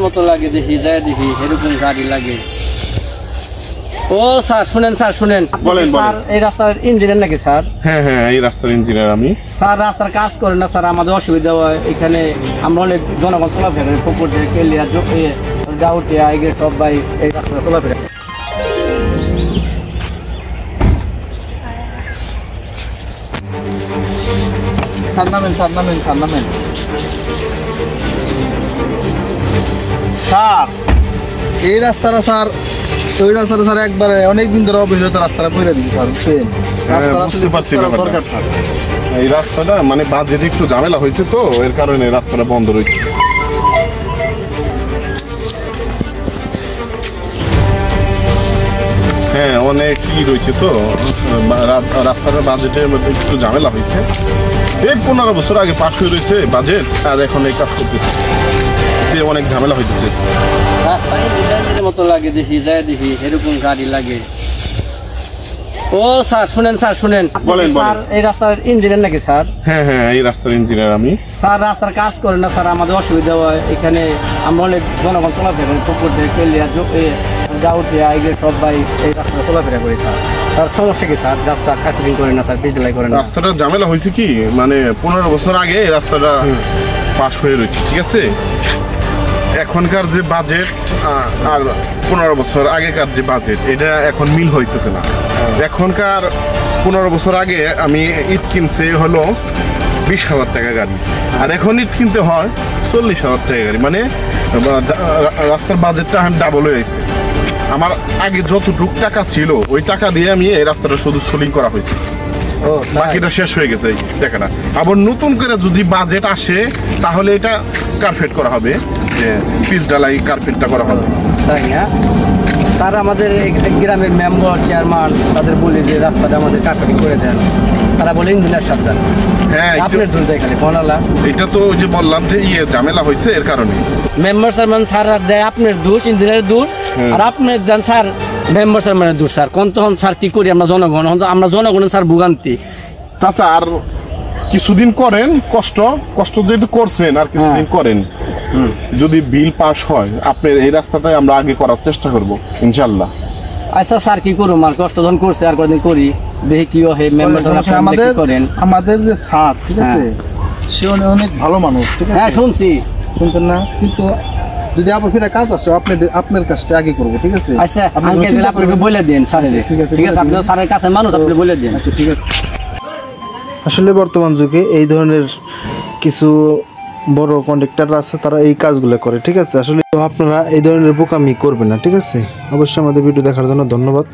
মতো লাগে দেখি যায় দেখি এরকম গাড়ি লাগে। ও স্যার শুনেন, স্যার শুনেন, বলেন স্যার এই রাস্তার ইঞ্জিনিয়ার নাকি স্যার? হ্যাঁ হ্যাঁ, এই রাস্তার ইঞ্জিনিয়ার আমি। স্যার রাস্তার কাজ করেন না স্যার, আমাদের অসুবিধা হয় এখানে। আমরা অনেক জনগণ চলাফেরা করি, পুকুর দিয়ে কেলিয়া ডাউটে আগে সবাই এই রাস্তাটা চলাফেরা। স্যার নামেন, স্যার নামেন, স্যার নামেন। স্যার এই রাস্তাটা স্যার, ওই রাস্তাটা স্যার একবারে অনেকদিন ধরে অবহেলিত রাস্তাটা করে দিন স্যার, বুঝছেন? বুঝতে পারছি ব্যাপারটা। এই রাস্তাটা মানে বাজেটে একটু ঝামেলা হয়েছে তো, এর কারণে রাস্তাটা বন্ধ রয়েছে। হ্যাঁ, অনেক কি রয়েছে তো, রাস্তাটার বাজেটের মধ্যে একটু ঝামেলা হয়েছে। এই 15 বছর আগে পাশ হয়ে রয়েছে বাজেট, আর এখন এই কাজ করতেছে, অনেক ঝামেলা হইতেছে। রাস্তা ইঞ্জিনিয়ারের মতো লাগে দেখি যায় দেখি এরকম গাড়ি লাগে। ও স্যার শুনেন, স্যার শুনেন, বলেন স্যার এই রাস্তার ইঞ্জিনিয়ার নাকি স্যার? হ্যাঁ হ্যাঁ, এই রাস্তার ইঞ্জিনিয়ার আমি। স্যার রাস্তার কাজ করেন না স্যার, আমাদের অসুবিধা হয় এখানে। আমরা অনেক জনগণ চলাফেরা করি, পুকুর দিয়ে কেলিয়া ডাউটে আগে সবাই এই রাস্তাটা চলাফেরা করি স্যার। স্যার সমস্যা কি স্যার? রাস্তা কাটিং করেন না স্যার, পিচ ঢালাই করেন না। রাস্তাটা ঝামেলা হয়েছে কি, মানে 15 বছর আগে এই রাস্তাটা পাশ হয়ে রয়েছে, ঠিক আছে? এখনকার যে বাজেট আর 15 বছর আগেকার যে বাজেট, এটা এখন মিল হইতেছে না। এখনকার 15 বছর আগে আমি ইট কিনছে হলো 20,000 টাকা গাড়ি, আর এখন ইট কিনতে হয় 40,000 টাকা গাড়ি। মানে রাস্তার বাজেটটা ডাবল হয়ে গেছে। আমার আগে যতটুক টাকা ছিল ওই টাকা দিয়ে আমি এই রাস্তাটা শুধু সোলিং করা হয়েছে, বাকিটা শেষ হয়ে গেছে এই টাকাটা। আবার নতুন করে যদি বাজেট আসে তাহলে এটা কার্পেট করা হবে, যে পিচ ঢালাই কার্পেটটা করা হবে। তাই না স্যার? আমাদের গ্রামের মেম্বার চেয়ারম্যান তাদের বলি যে রাস্তাটা আমাদের কার্পেটিং করে দেন, তারা বলে ইঞ্জিনিয়ার সাবধান। হ্যাঁ, আপনার দোষ দেয় খালি বনালা। এটা তো ওই যে বললাম যে ঝামেলা হয়েছে এর কারণে। মেম্বার চেয়ারম্যান স্যার দেয় আপনার দোষ, ইঞ্জিনিয়ারের দোষ, আর আপনার যান স্যার মেম্বার চেয়ারম্যানের দোষ। স্যার কোন তখন স্যার কি করি আমরা জনগণ, আমরা জনগণের স্যার ভোগান্তি। চাচা আর কিছুদিন করেন, কষ্ট যেহেতু করছেন আর কিছুদিন করেন, যদি বিল পাস হয় আপনার এই রাস্তাটাই আমরা আগে করার চেষ্টা করব ইনশাল্লাহ। আচ্ছা স্যার কি করুম, আর কষ্ট যখন করছে আর কদিন করি দেখি কি হয়। মেম্বার আমাদের যে স্যার, ঠিক আছে, সে অনেক ভালো মানুষ, ঠিক আছে? হ্যাঁ শুনছি, শুনছেন না? কিন্তু যদি আবার ফিরে কাজ আসে আপনার কাজটা আগে করবো, ঠিক আছে? আচ্ছা আপনি বলে দিন স্যারের, ঠিক আছে? আপনি স্যারের কাছে মানুষ, আপনি বলে দিন। আচ্ছা ঠিক আছে। আসলে বর্তমান যুগে এই ধরনের কিছু বড় কন্ট্রাক্টর আছে, তারা এই কাজগুলো করে, ঠিক আছে? আসলে আপনারা এই ধরনের বোকামি করবেন না, ঠিক আছে? অবশ্যই আমাদের ভিডিও দেখার জন্য ধন্যবাদ।